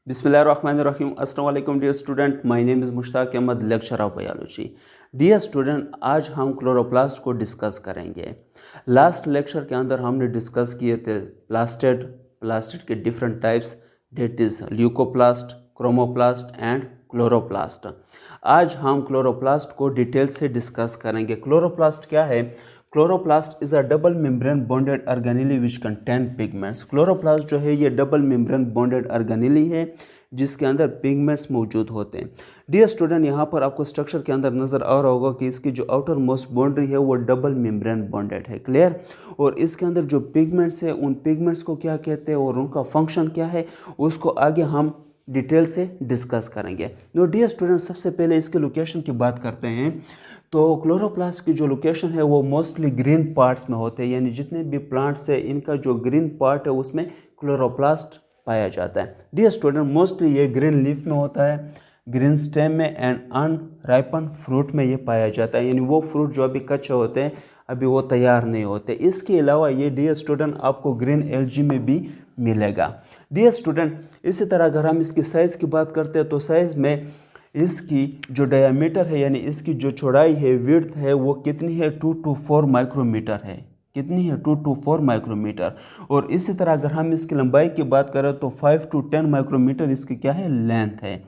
बिस्मिल्लाहिर्रहमानिर्रहीम। अस्सलाम वालेकुम dear student, my name is Mushtaq Ahmad, lecture of biology. Dear student, आज हम क्लोरोप्लास्ट को डिस्कस करेंगे। लास्ट लेक्चर के अंदर हमने डिस्कस किए थे प्लास्टिड के different types, that is leucoplast, chromoplast and chloroplast. आज हम क्लोरोप्लास्ट को डिटेल से डिस्कस करेंगे। क्लोरोप्लास्ट क्या है? Chloroplast is a double membrane bonded organelle which contain pigments. Chloroplast जो है ये डबल मेम्ब्रेन बॉन्डेड ऑर्गेनेली है जिसके अंदर पिगमेंट्स मौजूद होते हैं। डियर स्टूडेंट, यहाँ पर आपको स्ट्रक्चर के अंदर नज़र आ रहा होगा कि इसकी जो आउटर मोस्ट बाउंड्री है वो डबल मेम्ब्रेन बॉन्डेड है। क्लियर? और इसके अंदर जो पिगमेंट्स है उन पिगमेंट्स को क्या कहते हैं और उनका फंक्शन क्या है उसको आगे हम डिटेल से डिस्कस करेंगे। तो डियर स्टूडेंट, सबसे पहले इसके लोकेशन की बात करते हैं। तो क्लोरोप्लास्ट की जो लोकेशन है वो मोस्टली ग्रीन पार्ट्स में होते हैं, यानी जितने भी प्लांट्स है इनका जो ग्रीन पार्ट है उसमें क्लोरोप्लास्ट पाया जाता है। डियर स्टूडेंट, मोस्टली ये ग्रीन लीफ में होता है, ग्रीन स्टेम में एंड अनराइपन फ्रूट में ये पाया जाता है, यानी वो फ्रूट जो अभी कच्चे होते हैं, अभी वो तैयार नहीं होते। इसके अलावा ये डियर स्टूडेंट आपको ग्रीन एल्गी में भी मिलेगा। डियर स्टूडेंट, इसी तरह अगर हम इसकी साइज़ की बात करते हैं तो साइज़ में इसकी जो डायमीटर है यानी इसकी जो चौड़ाई है, विड्थ है, वो कितनी है? 2 to 4 माइक्रोमीटर है। कितनी है? 2 to 4 माइक्रोमीटर। और इसी तरह अगर हम इसकी लंबाई की बात करें तो 5 to 10 माइक्रोमीटर इसकी क्या है? लेंथ है।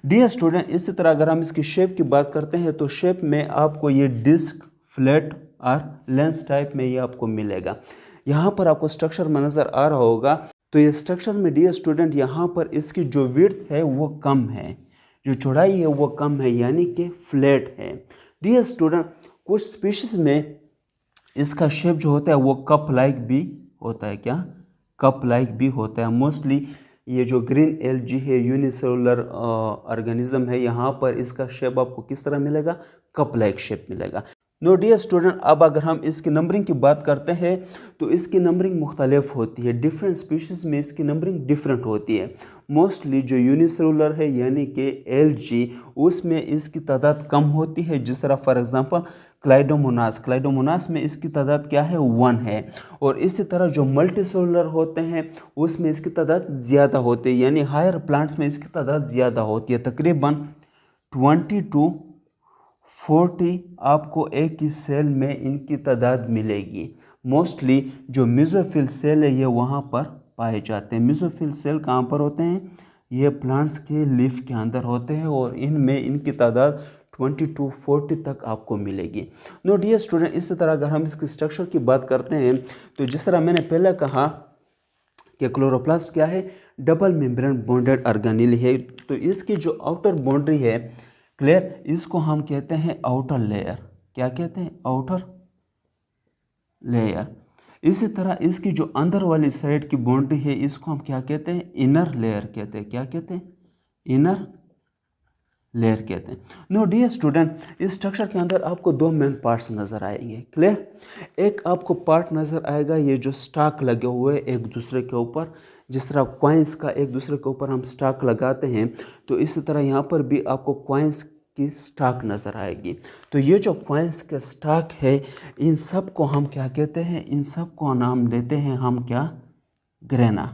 डियर स्टूडेंट, इसी तरह अगर हम इसकी शेप की बात करते हैं तो शेप में आपको ये डिस्क, फ्लैट और लेंस टाइप में ये आपको मिलेगा। यहाँ पर आपको स्ट्रक्चर में नज़र आ रहा होगा। तो ये स्ट्रक्चर में डियर स्टूडेंट यहाँ पर इसकी जो विड्थ है वो कम है, जो चौड़ाई है वो कम है, यानी कि फ्लैट है। डियर स्टूडेंट, कुछ स्पीशीज में इसका शेप जो होता है वो कप लाइक भी होता है। क्या? कप लाइक भी होता है। मोस्टली ये जो ग्रीन एल्गी है, यूनिसेलुलर ऑर्गेनिज्म है, यहाँ पर इसका शेप आपको किस तरह मिलेगा? कप लाइक शेप मिलेगा। नो डियर स्टूडेंट, अब अगर हम इसकी नंबरिंग की बात करते हैं तो इसकी नंबरिंग मुख्तलिफ होती है। डिफरेंट स्पीशीज़ में इसकी नंबरिंग डिफरेंट होती है। मोस्टली जो यूनिसेलुलर है यानी कि एल्गी, उसमें इसकी तादाद कम होती है। जिस तरह फॉर एग्जांपल क्लाइडोमोनास में इसकी तादाद क्या है? 1 है। और इसी तरह जो मल्टीसेलुलर होते हैं उसमें इसकी तादाद ज़्यादा होती है, यानी हायर प्लांट्स में इसकी तादाद ज़्यादा होती है। तकरीबन 20 to 40 आपको एक ही सेल में इनकी तादाद मिलेगी। मोस्टली जो मेसोफिल सेल है ये वहाँ पर पाए जाते हैं। मेसोफिल सेल कहाँ पर होते हैं? ये प्लांट्स के लीफ के अंदर होते हैं और इनमें इनकी तादाद 20 to 40 तक आपको मिलेगी। नो डियर स्टूडेंट, इसी तरह अगर हम इसके स्ट्रक्चर की बात करते हैं तो जिस तरह मैंने पहले कहा कि क्लोरोप्लास्ट क्या है? डबल मेम्ब्रेन बॉन्डेड ऑर्गेनेली है। तो इसकी जो आउटर बाउंड्री है, क्लियर, इसको हम कहते हैं आउटर लेयर। क्या कहते हैं? Outer layer. इसी तरह इसकी जो अंदर वाली साइड की बाउंड्री है इसको हम क्या कहते हैं? इनर लेयर कहते हैं। क्या कहते हैं? इनर लेयर कहते हैं। नो डियर स्टूडेंट, इस स्ट्रक्चर के अंदर आपको 2 मेन पार्ट्स नज़र आएंगे। क्लियर? एक आपको पार्ट नज़र आएगा ये जो स्टॉक लगे हुए एक दूसरे के ऊपर, जिस तरह कॉइन्स का एक दूसरे के ऊपर हम स्टॉक लगाते हैं, तो इसी तरह यहाँ पर भी आपको कॉइन्स की स्टॉक नज़र आएगी। तो ये जो कॉइन्स का स्टॉक है इन सब को हम क्या कहते हैं? इन सब को नाम देते हैं हम क्या? ग्रेना।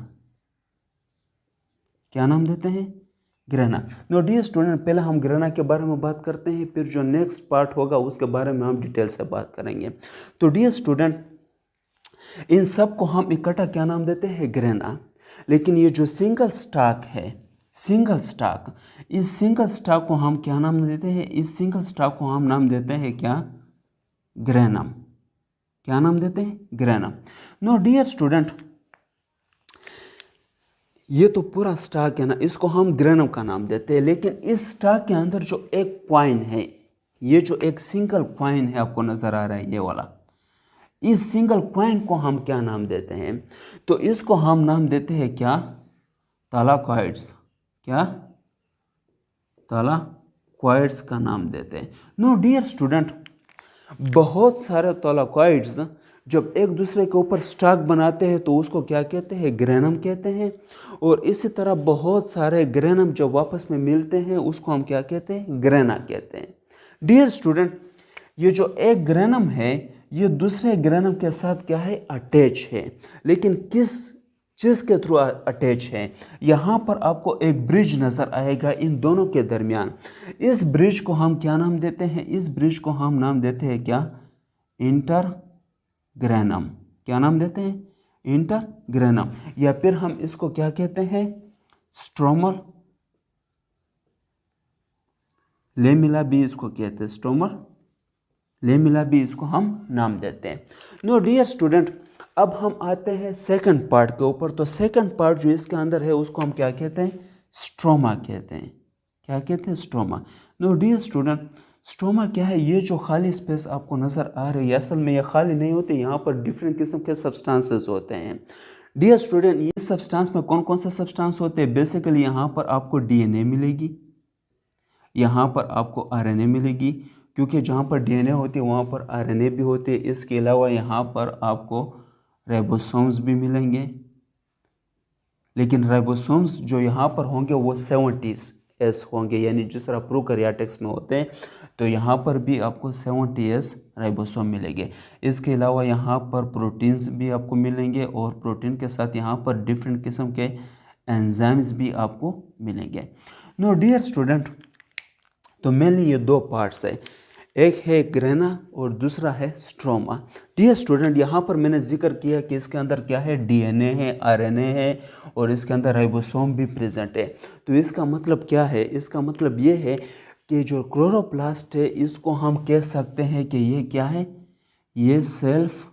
क्या नाम देते हैं? ग्रेना। नो डियर स्टूडेंट, पहले हम ग्रेना के बारे में बात करते हैं, फिर जो नेक्स्ट पार्ट होगा उसके बारे में हम डिटेल से बात करेंगे। तो डियर स्टूडेंट, इन सब को हम इकट्ठा क्या नाम देते हैं? ग्रेना। लेकिन ये जो सिंगल स्टॉक है, सिंगल स्टॉक, इस सिंगल स्टॉक को हम क्या नाम देते हैं? इस सिंगल स्टॉक को हम नाम देते हैं क्या? ग्रेनम। क्या नाम देते हैं? ग्रेनम। नो डियर स्टूडेंट, ये तो पूरा स्टॉक है ना, इसको हम ग्रेनम का नाम देते हैं। लेकिन इस स्टॉक के अंदर जो एक कॉइन है, ये जो एक सिंगल कॉइन है आपको नजर आ रहा है ये वाला, इस सिंगल कॉइन को हम क्या नाम देते हैं? तो इसको हम नाम देते हैं क्या? थैलाकॉइड्स। क्या? थैलाकॉइड्स का नाम देते हैं। नो डियर स्टूडेंट, बहुत सारे थैलाकॉइड्स जब एक दूसरे के ऊपर स्टॉक बनाते हैं तो उसको क्या कहते हैं? ग्रेनम कहते हैं। और इसी तरह बहुत सारे ग्रेनम जब वापस में मिलते हैं उसको हम क्या कहते हैं? ग्रेना कहते हैं। डियर स्टूडेंट, ये जो एक ग्रेनम है ये दूसरे ग्रेनम के साथ क्या है? अटैच है। लेकिन किस जिसके थ्रू अटैच है। यहाँ पर आपको एक ब्रिज नज़र आएगा इन दोनों के दरमियान। इस ब्रिज को हम क्या नाम देते हैं? इस ब्रिज को हम नाम देते हैं क्या? इंटरग्रेनम। क्या नाम देते हैं? इंटरग्रेनम। या फिर हम इसको क्या कहते हैं? स्ट्रोमल लेमिला भी इसको कहते हैं, स्ट्रोमल लेमिला भी इसको हम नाम देते हैं। नो डियर स्टूडेंट, अब हम आते हैं सेकंड पार्ट के ऊपर। तो सेकंड पार्ट जो इसके अंदर है उसको हम क्या कहते हैं? स्ट्रोमा कहते हैं। क्या कहते हैं? Stroma. No dear student, stroma क्या है? ये जो खाली स्पेस आपको नज़र आ रही है, असल में ये खाली नहीं होती, यहाँ पर डिफरेंट किस्म के सब्सटेंसेस होते हैं। डियर स्टूडेंट, ये सब्सटेंस में कौन कौन से सब्सटेंस होते हैं? बेसिकली यहाँ पर आपको डीएनए मिलेगी, यहाँ पर आपको आरएनए मिलेगी, क्योंकि जहाँ पर डीएनए होती है वहाँ पर आरएनए भी होते हैं। इसके अलावा यहाँ पर आपको राइबोसोम्स भी मिलेंगे, लेकिन राइबोसोम्स जो यहाँ पर होंगे वो 70S होंगे, यानी जिस तरह प्रोकैरियोटिक्स में होते हैं, तो यहाँ पर भी आपको 70S राइबोसोम मिलेंगे। इसके अलावा यहाँ पर प्रोटीन्स भी आपको मिलेंगे और प्रोटीन के साथ यहाँ पर डिफरेंट किस्म के एंजाइम्स भी आपको मिलेंगे। नो डियर स्टूडेंट, तो मेनली ये दो पार्ट्स है, एक है ग्रेना और दूसरा है स्ट्रोमा। डियर स्टूडेंट, यहाँ पर मैंने जिक्र किया कि इसके अंदर क्या है? डीएनए है, आरएनए है और इसके अंदर राइबोसोम भी प्रेजेंट है। तो इसका मतलब क्या है? इसका मतलब ये है कि जो क्लोरोप्लास्ट है इसको हम कह सकते हैं कि ये क्या है? ये सेल्फ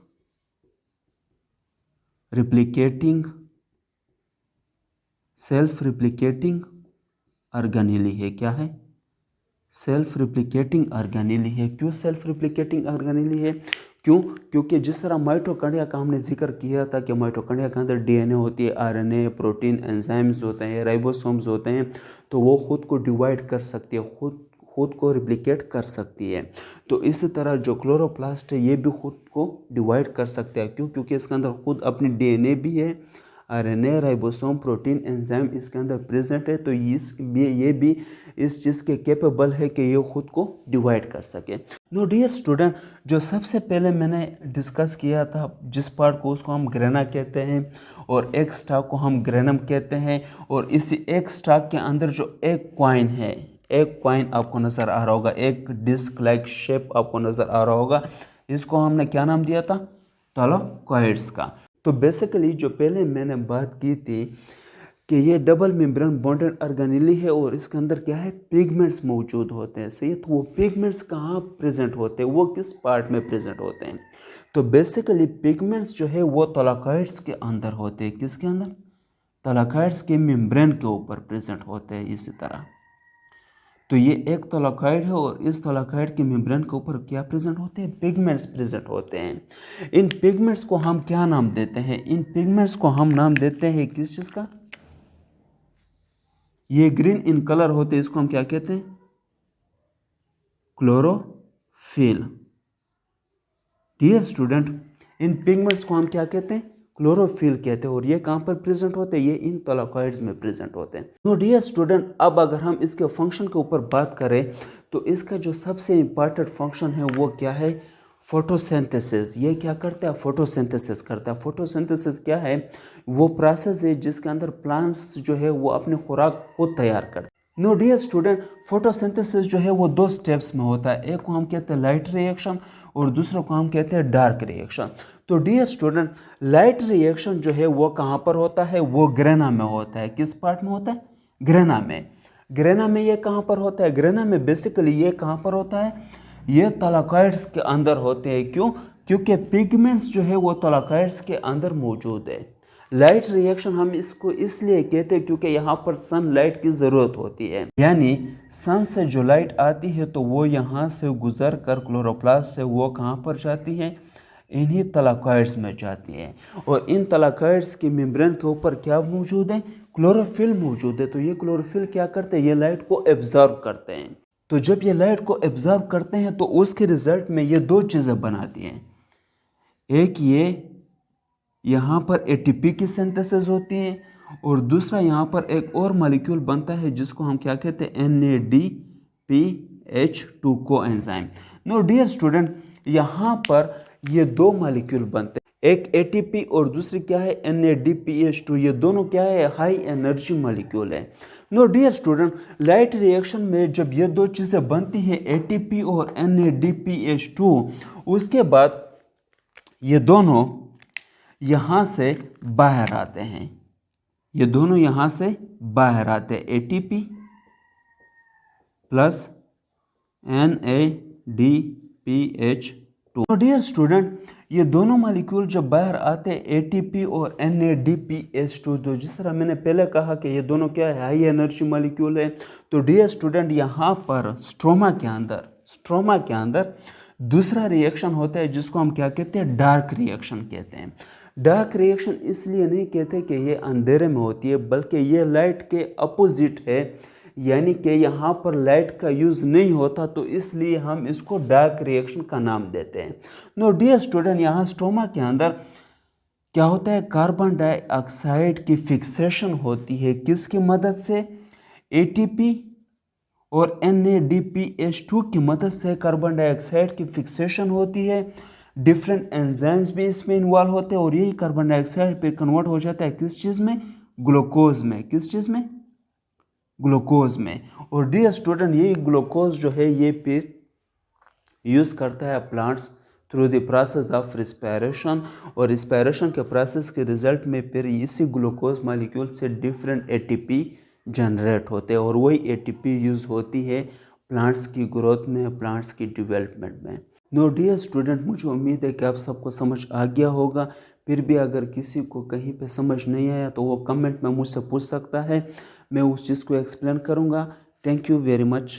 रिप्लिकेटिंग ऑर्गेनेली है। क्या है? सेल्फ रिप्लिकेटिंग ऑर्गेनेली है। क्यों सेल्फ रिप्लिकेटिंग ऑर्गेनेली है? क्यों? क्योंकि जिस तरह माइटोकॉन्ड्रिया का हमने जिक्र किया था कि माइटोकॉन्ड्रिया के अंदर डीएनए होती है, आरएनए, प्रोटीन, एंजाइम्स होते हैं, राइबोसोम्स होते हैं, तो वो खुद को डिवाइड कर सकती है, खुद को रिप्लिकेट कर सकती है। तो इसी तरह जो क्लोरोप्लास्ट है ये भी खुद को डिवाइड कर सकता है। क्यों? क्योंकि इसके अंदर खुद अपनी डीएनए भी है, आरएनए, राइबोसोम, प्रोटीन, एंजाइम इसके अंदर प्रेजेंट है। तो ये भी इस चीज़ के कैपेबल है कि ये खुद को डिवाइड कर सके। नो डियर स्टूडेंट, जो सबसे पहले मैंने डिस्कस किया था जिस पार्ट को, उसको हम ग्रेना कहते हैं और एक स्टॉक को हम ग्रेनम कहते हैं। और इसी एक स्टॉक के अंदर जो एक कॉइन है, एक कॉइन आपको नज़र आ रहा होगा, एक डिस्क लाइक शेप आपको नज़र आ रहा होगा, इसको हमने क्या नाम दिया था? थैलेकॉइड्स का। तो बेसिकली जो पहले मैंने बात की थी कि ये डबल मेम्ब्रेन बॉन्डेड ऑर्गेनेली है और इसके अंदर क्या है? पिगमेंट्स मौजूद होते हैं। सही है? तो वो पिगमेंट्स कहाँ प्रेजेंट होते हैं? वो किस पार्ट में प्रेजेंट होते हैं? तो बेसिकली पिगमेंट्स जो है वो थैलेकॉइड्स के अंदर होते हैं। किसके अंदर? थैलेकॉइड्स के मेम्ब्रेन के ऊपर प्रेजेंट होते हैं। इसी तरह तो ये एक थैलेकॉइड है और इस थैलेकॉइड के मेम्ब्रेन के ऊपर क्या प्रेजेंट होते हैं? पिगमेंट्स प्रेजेंट होते हैं। इन पिगमेंट्स को हम क्या नाम देते हैं? इन पिगमेंट्स को हम नाम देते हैं किस चीज़ का? ये ग्रीन इन कलर होते हैं, इसको हम क्या कहते हैं? क्लोरोफिल। डियर स्टूडेंट, इन पिगमेंट्स को हम क्या कहते हैं? क्लोरोफिल कहते हैं। और ये कहाँ पर प्रेजेंट होते हैं? ये इन थैलेकॉइड्स में प्रेजेंट होते हैं। तो डियर स्टूडेंट, अब अगर हम इसके फंक्शन के ऊपर बात करें तो इसका जो सबसे इम्पॉर्टेंट फंक्शन है वो क्या है? फोटोसिंथेसिस। ये क्या करता है? फोटोसिंथेसिस करता है। फोटोसिंथेसिस क्या है? वो प्रोसेस है जिसके अंदर प्लांट्स जो है वो अपने खुराक खुद तैयार करते हैं। नो डियर स्टूडेंट, फोटोसिंथेसिस जो है वो दो स्टेप्स में होता है। एक को हम कहते हैं लाइट रिएक्शन और दूसरे को हम कहते हैं डार्क रिएक्शन। तो डियर स्टूडेंट, लाइट रिएक्शन जो है वो कहाँ पर होता है? वो ग्रेना में होता है। किस पार्ट में होता है? ग्रेना में। ग्रेना में ये कहाँ पर होता है? ग्रेना में बेसिकली ये कहाँ पर होता है? ये थैलेकॉइड्स के अंदर होते हैं। क्यों? क्योंकि पिगमेंट्स जो है वो थैलेकॉइड्स के अंदर मौजूद है। लाइट रिएक्शन हम इसको इसलिए कहते हैं क्योंकि यहाँ पर सनलाइट की ज़रूरत होती है, यानी सन से जो लाइट आती है तो वो यहाँ से गुजर कर क्लोरोप्लास्ट से वो कहाँ पर जाती है? इन्हीं थैलेकॉइड्स में जाती है। और इन थैलेकॉइड्स की मेम्ब्रेन के ऊपर क्या मौजूद है? क्लोरोफिल मौजूद है। तो ये क्लोरोफिल क्या करते हैं? ये लाइट को एब्जॉर्ब करते हैं। तो जब ये लाइट को एब्जॉर्ब करते हैं तो उसके रिजल्ट में ये दो चीज़ें बनाती हैं। एक ये यहाँ पर एटीपी की सिंथेसिस होती है और दूसरा यहाँ पर एक और मॉलिक्यूल बनता है जिसको हम क्या कहते हैं? NADPH2 coenzyme. No dear student, यहाँ पर ये दो मॉलिक्यूल बनते हैं। एक ATP और दूसरी क्या है NADPH2, ये दोनों क्या है हाई एनर्जी मॉलिक्यूल है। No dear student, light reaction में जब ये दो चीज़ें बनती हैं ATP और NADPH2, उसके बाद ये दोनों यहाँ से बाहर आते हैं, ये दोनों यहाँ से बाहर आते हैं, ATP प्लस NADPH2। तो डियर स्टूडेंट, ये दोनों मॉलिक्यूल जब बाहर आते हैं ATP और NADPH2, तो जिस तरह मैंने पहले कहा कि ये दोनों क्या है हाई एनर्जी मॉलिक्यूल है। तो डियर स्टूडेंट, यहाँ पर स्ट्रोमा के अंदर दूसरा रिएक्शन होता है जिसको हम क्या कहते हैं डार्क रिएक्शन कहते हैं। डार्क रिएक्शन इसलिए नहीं कहते कि ये अंधेरे में होती है, बल्कि ये लाइट के अपोजिट है, यानी कि यहाँ पर लाइट का यूज़ नहीं होता, तो इसलिए हम इसको डार्क रिएक्शन का नाम देते हैं। नो डियर स्टूडेंट, यहाँ स्ट्रोमा के अंदर क्या होता है, कार्बन डाइऑक्साइड की फिक्सेशन होती है, किसकी मदद से, ATP और NADPH2 की मदद से कार्बन डाइऑक्साइड की फिक्सेशन होती है। डिफरेंट एंजाइम्स भी इसमें इन्वॉल्व होते हैं और यही कार्बन डाइऑक्साइड पे कन्वर्ट हो जाता है किस चीज़ में, ग्लूकोज में। किस चीज़ में, ग्लूकोज में। और डियर स्टूडेंट, यही ग्लूकोज जो है ये फिर यूज़ करता है plants through the process of respiration, और रिस्पायरेशन के प्रोसेस के रिजल्ट में फिर इसी ग्लूकोज मॉलिक्यूल से डिफरेंट ATP जनरेट होते हैं, और वही ATP यूज़ होती है प्लांट्स की ग्रोथ में, प्लांट्स की डेवलपमेंट में। नो डियर स्टूडेंट, मुझे उम्मीद है कि आप सबको समझ आ गया होगा। फिर भी अगर किसी को कहीं पे समझ नहीं आया तो वो कमेंट में मुझसे पूछ सकता है, मैं उस चीज़ को एक्सप्लेन करूँगा। Thank you very much.